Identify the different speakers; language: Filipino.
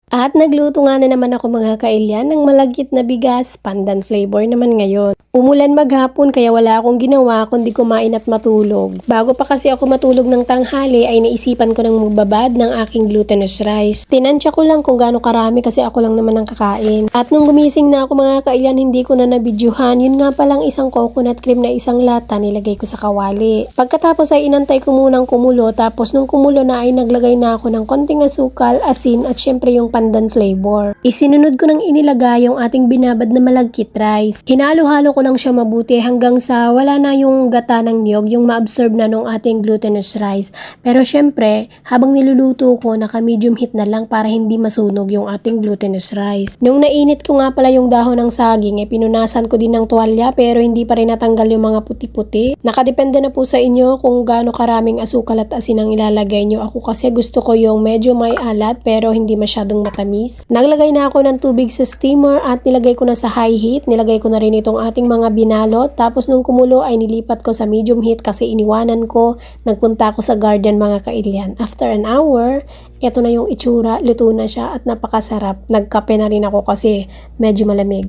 Speaker 1: At nagluto nga na naman ako mga kailyan ng malagkit na bigas, pandan flavor naman ngayon. Umulan maghapon kaya wala akong ginawa kundi kumain at matulog. Bago pa kasi ako matulog ng tanghali ay naisipan ko ng magbabad ng aking glutinous rice. Tinansya ko lang kung gaano karami kasi ako lang naman ang kakain. At nung gumising na ako mga kailyan hindi ko na nabidyuhan, yun nga palang isang coconut cream na isang lata nilagay ko sa kawali. Pagkatapos ay inantay ko munang kumulo tapos nung kumulo na ay naglagay na ako ng konting asukal, asin at syempre yung pandan flavor. Isinunod ko ng inilagay yung ating binabad na malagkit rice. Hinalo-halo ko lang siya mabuti hanggang sa wala na yung gata ng niyog, yung ma-absorb na nung ating glutinous rice. Pero syempre, habang niluluto ko, naka-medium heat na lang para hindi masunog yung ating glutinous rice. Nung nainit ko nga pala yung dahon ng saging, pinunasan ko din ng tuwalya pero hindi pa rin natanggal yung mga puti-puti. Nakadepende na po sa inyo kung gaano karaming asukal at asin ang ilalagay nyo. Ako kasi gusto ko yung medyo may alat pero hindi masyadong matamis. Naglagay na ako ng tubig sa steamer at nilagay ko na sa high heat. Nilagay ko na rin itong ating mga binalot. Tapos nung kumulo ay nilipat ko sa medium heat kasi iniwanan ko. Nagpunta ako sa garden mga kailyan. After an hour, ito na yung itsura. Luto na siya at napakasarap. Nagkape na rin ako kasi medyo malamig.